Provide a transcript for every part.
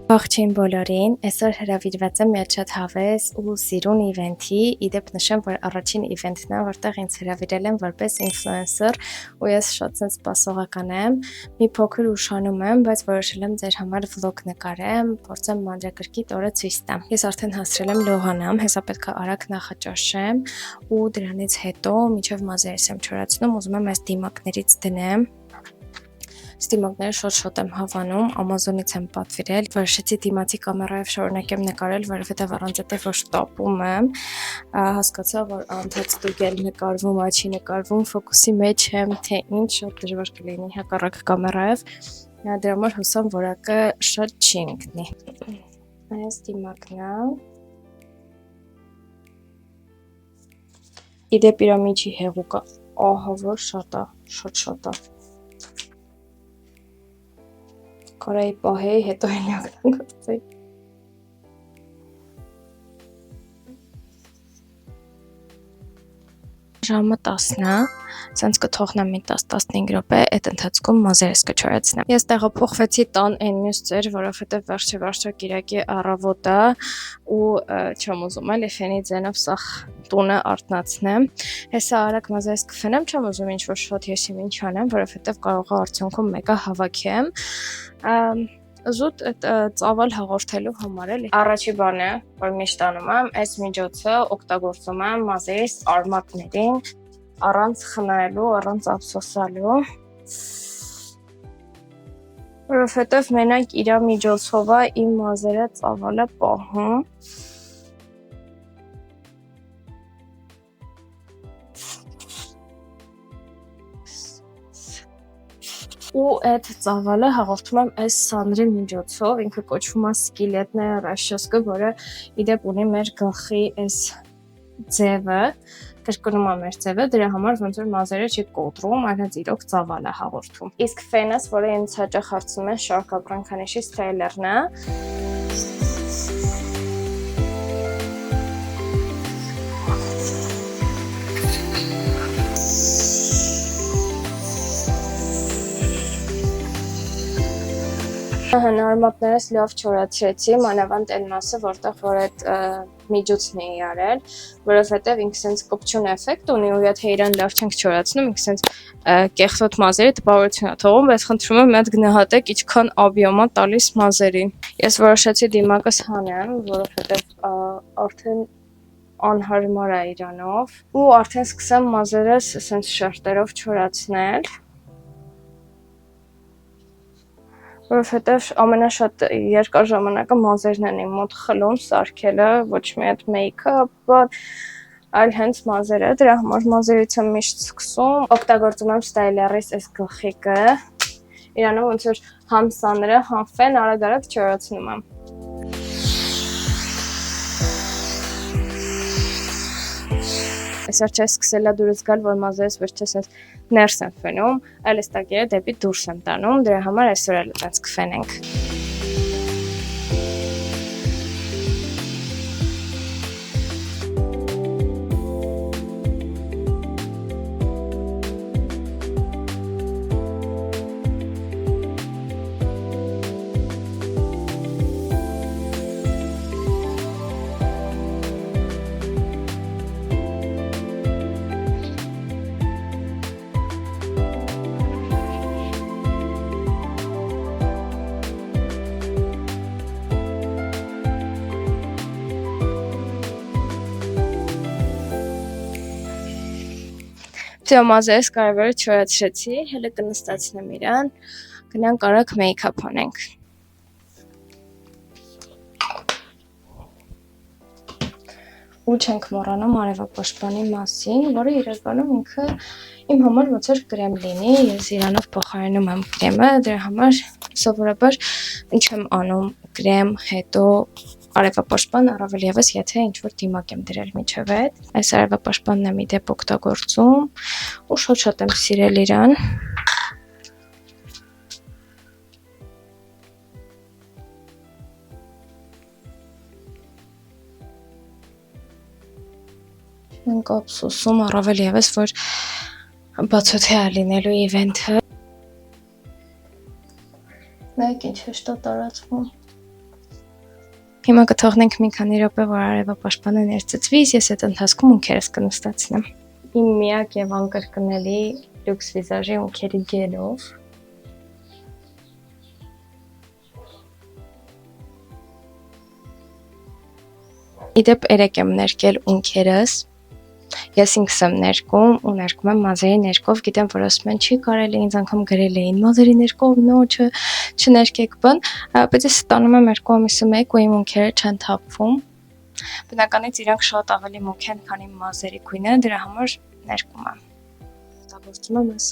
Ողջույն բոլորին, այսօր հրավիրված եմ մի շատ հավես ու սիրուն իվենթի, իդեպ նշեմ, որ առաջին իվենթն է, որտեղ ինձ հրավիրել են որպես ինֆլուենսեր ու ես շատ սպասողական եմ, մի փոքր ուշանում եմ, բայց որոշել եմ ձեր համար վլոգ նկարեմ, փորձեմ մանրակրկիտ օրը ցույց տամ։ Ես արդեն հասցրել եմ լողանամ, հեսա պետք է արագ նախաճաշեմ ու դրանից հետո մինչև մազերս եմ չորացնում, ուզում եմ այս դիմակներից դնեմ։ Դիմակները շոտ եմ հավանում, Amazon-ից եմ պատվիրել, որոշեցի դիմացի կամերայով շարունակեմ նկարել, որովհետև առանց այդտեղ որ շտապում եմ, հասկացա, որ անթաց ստուգել նկարվում, չի նկարվում, ֆոկուսի մեջ եմ, թե ինչ շատ դժվար կլինի հակառակ կամերայով, դրա համար հուսամ որակը շատ չի ընկնի։ Այս դիմակն է։ Իդեպ իր միջի հեղուկը, ահա որ շատ է։ Կարայի պահեի, հետո հենյակն գործեի։ Ժամը 10-ն է, սենց կթողնեմ մի 10-15 րոպե, այդ ընթացքում մազերս կչորացնեմ։ Ես տեղափոխվեցի տան այն մյուս ծեր, որովհետև վերջը կիրակի առավոտ է ու չեմ ուզում էլի ֆենի ձենով սաղ տունը արթնացնեմ։ Հեսա արագ մազերս կֆենեմ, չեմ ուզում ինչ-որ շոտ եսիմ ինչ անեմ, որովհետև կարող է արդյունքում մեկը հավաքեմ։ Զուտ այդ ծավալ հաղորդելու համար էլի։ Առաջի բանը, որ միշտ անում եմ, այս միջոցը օգտագործում եմ մազերիս արմատներին, առանց խնայելու, առանց ափսոսալու, որովհետև մենակ իր միջոցով է իմ մազերը ծավալը պահում։ Ու այդ ծավալը հաղորդում եմ այս սանրի միջոցով, ինքը կոչվում է սկիլետնե ռաշոսկը, որը իդեպ ունի մեր գլխի այս ձևը, կրկնում է մեր ձևը, դրա համար ոնց որ մազերը չի կոտրում, այլ հենց իրոք ծավալ է հաղորդում։ Իսկ ֆենս, որը ինձ հաճախ հարցնում են, շարք ապրանքանիշի սթրեյլերն է։ Արմատներս լավ չորացրեցի, մանավանդ այն մասը, որտեղ որ այդ միջոցն էի արել, որովհետև ինքը սենց կպչուն էֆեկտ ունի ու եթե իրան լավ չենք չորացնում, ինքը սենց կեղտոտ մազերի տպավորություն է թողում, բայց խնդրում եմ մի հատ գնահատեք ինչքան օբյոմ է տալիս մազերին։ Ես որոշեցի դիմակս հանեմ, որովհետև արդեն անհարմար է իրանով ու արդեն սկսեմ մազերս սենց շերտերով չորացնել։ Որովհետև ամենաշատ երկար ժամանակը մազերն են իմ մոտ խլում, սարքելը, ոչ մի այդ մեյքափը, այլ հենց մազերը, դրա համար մազերից եմ միշտ սկսում, օգտագործում եմ ստայլերիս այս գլխիկը, իրանով ոնց որ համ սանրը, համ ֆեն արագ չորացնում եմ։ Այսօր չէ սկսելա դուրս գալ, որ մազերս ոչ թե սենց ներս եմ ֆենում, այլ այս տակերը դեպի դուրս եմ տանում, դրա համար այսօր էլ այդպես կֆենենք։ Մազերս կարևորը չորացրեցի, հələ կնստացնեմ իրան, գնանք արագ մեյքափ անենք։ Ու չենք մոռանում արևապաշտպանի մասին, որը իրականում ինքը իմ համար ոնց որ կրեմ լինի, ես իրանով փոխարինում եմ կրեմը, դրա համար սովորաբար ինչ եմ անում, կրեմ, հետո արևապաշտպան, առավել ևս եթե ինչ-որ դիմակ եմ դրել միջև այդ, այս արևապաշտպանն եմ իդեպ օգտագործում ու շատ եմ սիրել իրան։ Մենք ափսոսում առավել ևս, որ բացօթյա լինելու իվենթը։ Մեկ ինչ հեշտ է տարածվում։ Հիմա կթողնենք մի քանի րոպե, որ արևը պաշտպանը ներծծվի, ես այդ ընթացքում ունքերս կնստացնեմ։ Իմ միակ եւ անկրկնելի լյուքս վիզաժի ունքերի գելով։ Իդեպ երեք եմ ներկել ունքերս։ Ես ինքս եմ ներկում ու ներկում եմ մազերի ներկով, գիտեմ, որ ասում են չի կարելի, ինձ անգամ գրել էին մազերի ներկով, նո, չներկեք բան, բայց ես ստանում եմ 2 ամիսը 1 ու իմ ունքերը չեն թափվում։ Բնականից իրանք շատ ավելի մուգ են, քան իմ մազերի գույնը, դրա համար ներկում եմ։ Օգտագործում եմ այս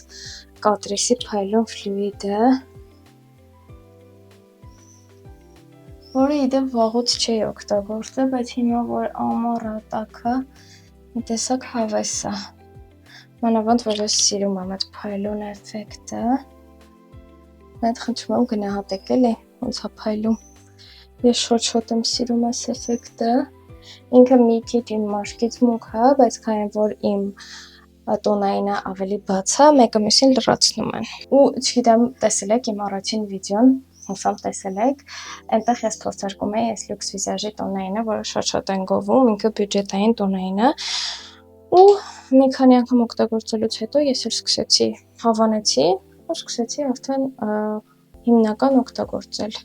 Catrice Phylon Fluid-ը, որը իդեպ վաղուց չի օգտագործել, բայց հիմա որ ամառը տաքը մի տեսակ հավես է։ Մանավանդ որ ես սիրում եմ այդ փայլուն էֆեկտը։ Այդ խնդրում եմ գնահատեք էլի, ոնց է փայլում։ Ես շոտ եմ սիրում այս էֆեկտը։ Ինքը մի քիչ իմ մաշկից մուգ է, բայց քանի որ իմ տոնայինը ավելի բաց է, մեկը մյուսին լրացնում են։ Ու չգիտեմ, տեսել եք իմ առաջին վիդեոն, հուսամ տեսել եք, այնտեղ ես փորձարկում էի այս լյուքս վիզաժի տոնայինը, որը շատ են գովում, ինքը բյուջետային տոնային է։ Ու մի քանի անգամ օգտագործելուց հետո ես էլ սկսեցի հավանեցի ու սկսեցի արդեն հիմնական օգտագործել։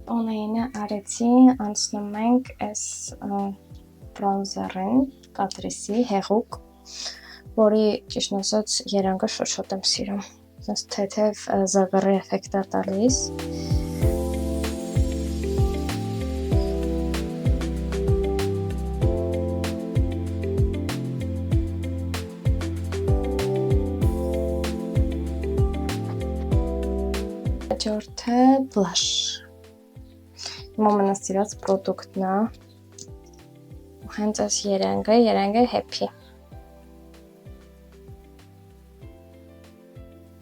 Տոնայինը արեցի, անցնում ենք այս բրոնզերին, Catrice հեղուկ, որի ճիշտ ասած երանգը շատ եմ սիրում։ Այս թեթև զագարի էֆեկտ է տալիս։ Հաջորդը blush։ Իմ ամենասիրած պրոդուկտն է։ Հենց այս երանգը Happy։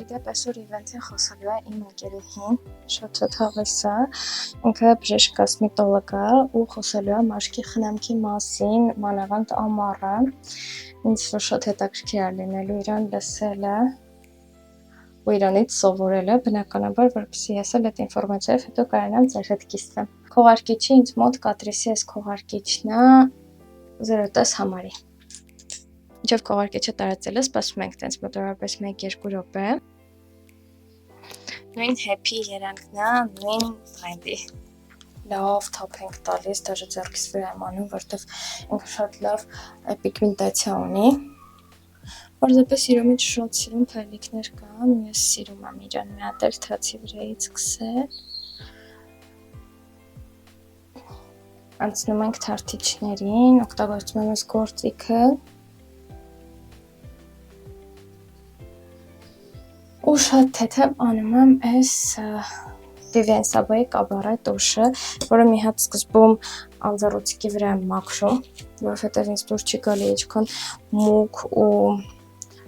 Իդեպ այսօր իվենթին խոսելու է իմ ընկերուհին, շատ հավես է, ինքը բժիշկ կոսմետոլոգ է ու խոսելու է մաշկի խնամքի մասին, մանավանդ ամառը, ինձ շատ հետաքրքիր է լինելու իրան լսելը ու իրանից սովորելը, բնականաբար, որպեսզի ես էլ այդ ինֆորմացիայով հետո կարողանամ ձեր հետ կիսվեմ։ Քողարկիչի ինձ մոտ Catrice այս քողարկիչն է 0.10 համարի։ Ինչով քողարկիչը տարածելը սպասում ենք տենց մոտավորապես 1-2 րոպե։ Նույն Happy երանգն է, նույն բրենդի։ Լավ թափ ենք տալիս, դաժե ձեռքիս վրա եմ անում, որտեվ ինքը շատ լավ պիգմենտացիա ունի։ Պարզապես իրոք շատ սիրուն փայլիկներ կան, ու ես սիրում եմ իրան մի հատ էլ թացի վրայից սկսել։ Անցնում ենք թարթիչներին, օգտագործում եմ այս գործիքը։ Ու շատ թեթև անում եմ այս Vivienne Savoy Cabaret տուշը, որը մի հատ սկզբում անձեռոցիկի վրա եմ մաքրում, որովհետև ինձ դուր չի գալի ինչքան մուգ ու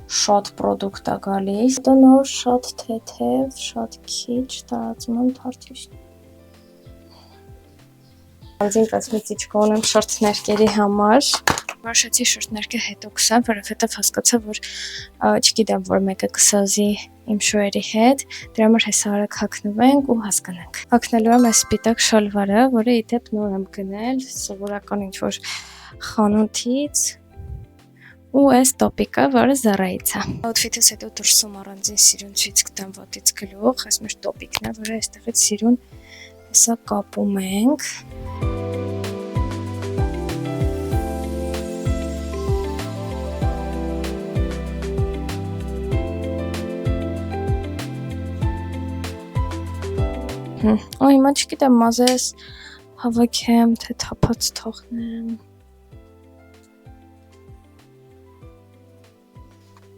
շատ պրոդուկտ է գալիս։ Դա նոր շատ թեթև, շատ քիչ տարածում եմ թարթիչն։ Անձին կոսմետիկ կունեմ շորթներկերի համար։ Որոշեցի շորթներկը հետո կսամ, որովհետև հասկացա, որ չգիտեմ, որ մեկը կսազի իմ շոյերի հետ, դրա համար հեսա արագ հագնվենք ու հասկանանք։ Հագնելու եմ այս սպիտակ շալվարը, որը իդեպ նոր եմ գնել, սովորական ինչ-որ խանութից, ու այս տոպիկը, որը Zara-ից է։ Outfit-ից հետո դուրսում առանձին սիրուն ցույց կտամ ոտից գլուխ, այս մեր տոպիկն է, որը այստեղից սիրուն հեսա կապում ենք։ Ու հիմա չգիտեմ, մազես հավաքեմ, թե թափած թողնեմ։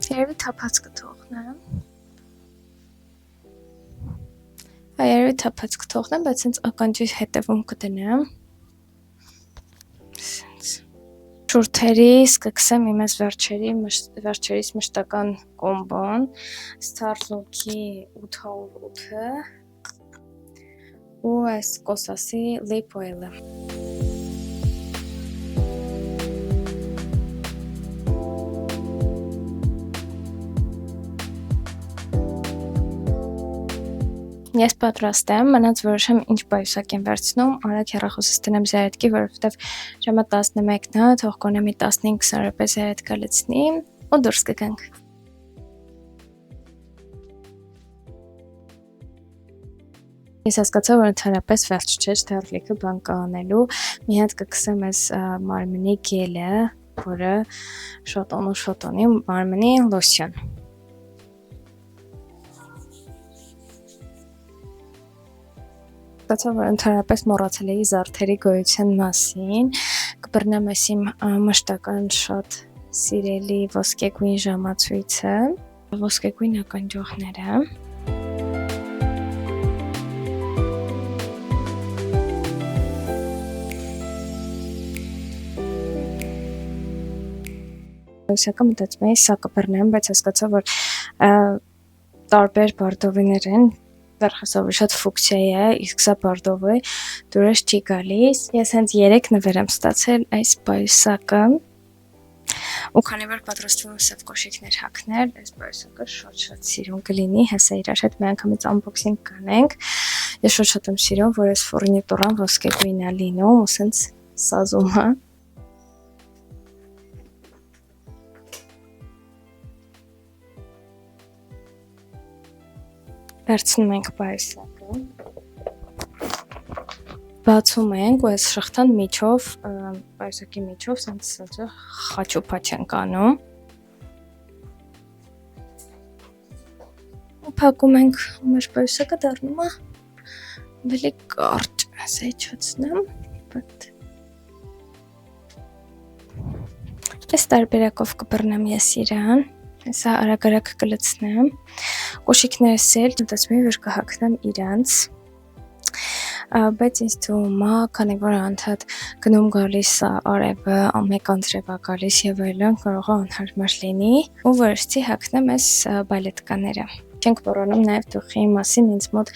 Երևի թափած կթողնեմ։ Երևի թափած կթողնեմ, բայց հենց ականջի հետևում կդնեմ։ Շուրթերից կգցեմ իմ այս վերջերից մշտական կոմբոն, Starlock-ի 808-ը ու այս Kosas-ի Lip Oil-ը։ Ես պատրաստ եմ, մնաց որոշեմ ինչ պայուսակ եմ վերցնում, արագ հեռախոսս տնեմ զայրետքի, որովհետև ժամը 11-ն է, թող կոնե մի 15-20 րոպե զայրետկա լցնի ու դուրս կգանք։ Ես հասկացա, որ ընդհանրապես վերջ չէ, դեռ լիքը բան կա անելու, մի հատ կգցեմ այս մարմնի գելը, որը շոտոնի մարմնի լոսյոն։ Հասկացա, որ ընդհանրապես մոռացել էի զարդերի գոյության մասին, կբռնեմ այս իմ մշտական շատ սիրելի ոսկեգույն ժամացույցը, ոսկեգույն ականջողները։ Պայուսակը մտածում էի սա կբռնեմ, բայց հասկացա, որ տարբեր բարդովիներ են, վերխսովը շատ ֆուկսիա է, իսկ սա բարդովը դուրս չի գալիս։ Ես հենց 3 նվեր եմ ստացել այս պայուսակը, ու քանի որ պատրաստվում եմ սև կոշիկներ հագնել, այս պայուսակը շատ սիրուն կլինի, հեսա իրար հետ մի անգամից unboxing կանենք։ Ես շատ եմ սիրում, որ այս ֆուրնիտուրան ոսկեգույն է լինում, ու սենց սազում է։ Վերցնում ենք պայուսակը, բացում ենք ու այս շղթան միջով, պայուսակի միջով սենց խաչուփաչ ենք անում ու փակում ենք, ու մեր պայուսակը դառնում է ավելի կարճ, ասա իջացնեմ, այս տարբերակով կբռնեմ ես իրան, հեսա արագ կլցնեմ, կոշիկներս էլ մտածում եմ, որ կհագնեմ իրանց, բայց ինձ թվում է, քանի որ անդադ գնում գալիս արևը, մեկ անձրև է գալիս եւ այլն, կարող է անհարմար լինի, ու որոշեցի հագնեմ այս բալետկաները։ Չենք մոռանում նաև դուխի մասին, ինձ մոտ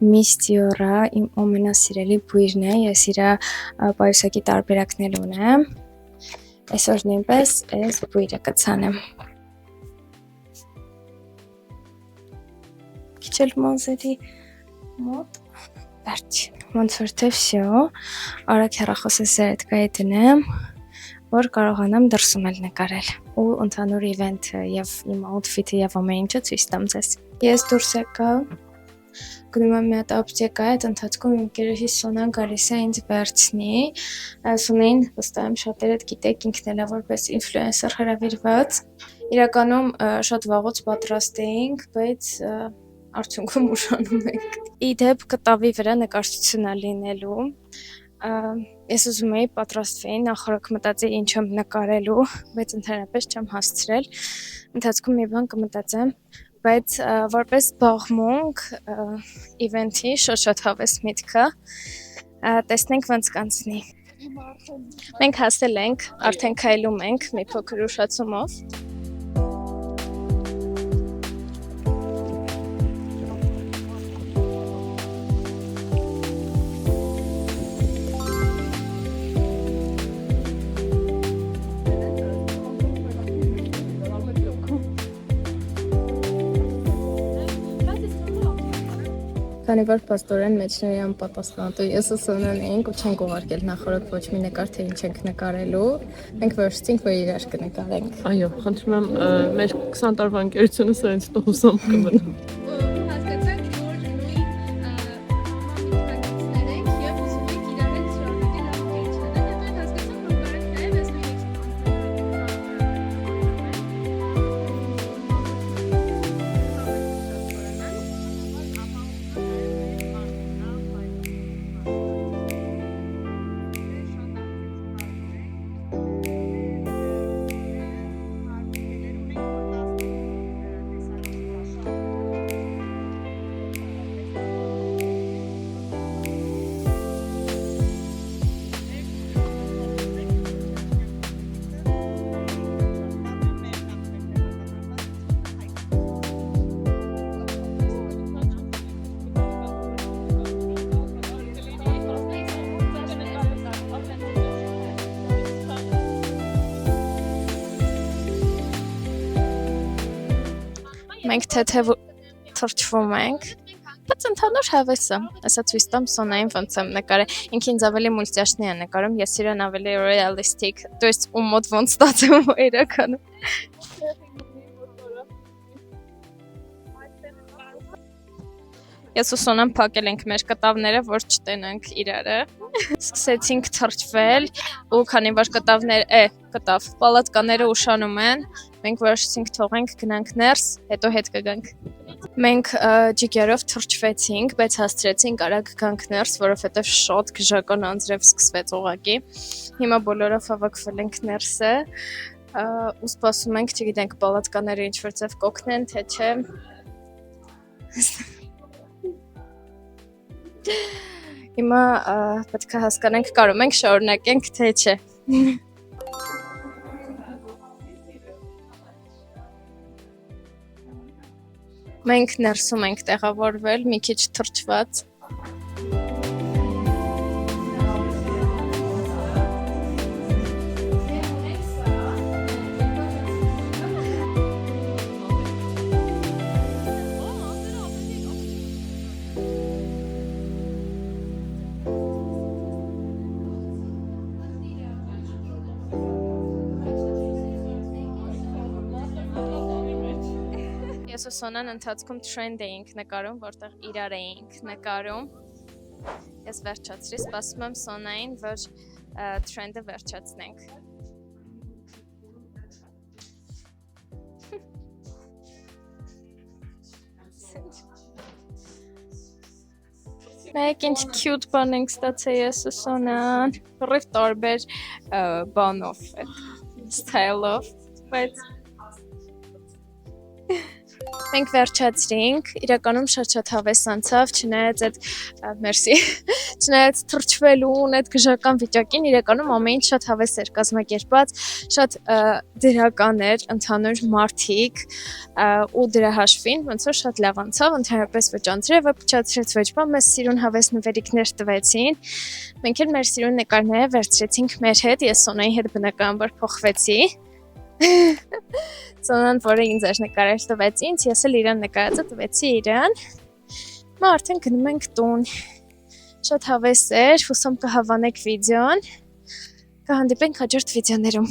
Mistiora իմ ամենասիրելի բույրն է, ես իր պայուսակի տարբերակներ ունեմ, այսօր նույնպես այս բույրը կցանեմ։ Քիչ մոզերի մոտ վերջ, ոնց որ թե վсё, արագ հեռախոսս զայրետկայի դնեմ, որ կարողանամ դրսում էլ նկարել ու ընդհանուր իվենթը եւ իմ աութֆիթը եւ ամեն ինչը ցույց տամ ձեզ։ Ես դուրս եկա, գնում եմ մի հատ ապտեկա, այդ ընթացքում իմ ընկերուհիս Սոնան գալիս է ինձ վերցնի, Սոնային վստահ եմ շատերդ գիտեք, ինքն էլ է որպես ինֆլուենսեր հրավիրված, իրականում շատ վաղուց պատրաստ էինք, բայց արդյունքում ուշանում ենք։ Իդեպ կտավի վրա նկարչություն է լինելու, ես ուզում էի պատրաստվեի, նախորդ մտածեի ինչ եմ նկարելու, բայց ընդհանրապես չեմ հասցրել, ընթացքում մի բան կմտածեմ, բայց որպես զբաղմունք իվենթի շատ հավես միտքը, տեսնենք ոնց կանցնի։ Մենք հասել ենք, արդեն քայլում ենք մի փոքր ուշացումով։ Քանի որ պաստորեն մեջների անպատասխանատու ես ու Սոնան էինք ու չենք ուղարկել նախորդ ոչ մի նկար, թե ինչ ենք նկարելու, մենք որոշեցինք, որ իրար կնկարենք։ Այո, խնդրում եմ մեր 20 տարվա ընկերությունը սա ինձ տոհուսամ կմնա։ Մենք թեթև թրջվում ենք, Բայց ընդհանուր հավեսը, ասա ցույց տամ Սոնային ոնց եմ նկարել։ Ինքը ինձ ավելի մուլտյաշնի է նկարում, ես իրան ավելի ռեալիստիկ, то есть ու մոտ ոնց ստացվում է իրականում։ Ես ու Սոնան փակել ենք մեր կտավները, որ չտենանք իրարը։ Սկսեցինք թրջվել ու քանի որ պալատկաները ուշանում են, մենք որոշեցինք թողենք գնանք ներս, հետո հետ կգանք։ Մենք ջիգերով թրջվեցինք, բայց հասցրեցինք արագ գանք ներս, որովհետև շատ գժական անձրև սկսվեց ուղակի։ Հիմա բոլորով հավաքվել ենք ներսը ու սպասում ենք, չգիտենք, պալատկաները ինչ-որ ձև կօգնեն, թե չէ։ Հիմա պետք է հասկանանք կարում ենք շարունակենք, թե չէ։ Մենք ներսում ենք տեղավորվել, մի քիչ թրջված։ Ես ու Սոնան ընթացքում թրենդ էինք նկարում, որտեղ իրար էինք նկարում։ Ես վերջացրի, սպասում եմ Սոնային, որ թրենդը վերջացնենք։ Մեկ ինչ cute բան ենք ստացել ես ու Սոնան, ռիվ տարբեր բանով, ստայլով, բայց մենք վերջացրինք, իրականում շատ հավես անցավ, չնայած այդ մերսի, չնայած թրջվելուն, այդ գժական վիճակին, իրականում ամեն ինչ շատ հավես էր կազմակերպված, շատ դրական էր, ընդհանուր մարդիկ ու դրա հաշվին, ոնց որ շատ լավ անցավ, ընդհանրապես ոչ անձրևը փչացրեց, ոչ բան, մեզ սիրուն հավես նվերիկներ տվեցին, մենք էլ մեր սիրուն նկարները վերցրեցինք մեր հետ, ես Սոնայի հետ բնականաբար փոխվեցի։ Սոնան, որը ինձ էր նկարել տվեց ինձ, ես էլ իրան նկարածը տվեցի իրան։ Մա արդեն գնում ենք տուն։ Շատ հավես էր, հուսամ կհավանեք վիդեոն։ Կհանդիպենք հաջորդ վիդեոներում։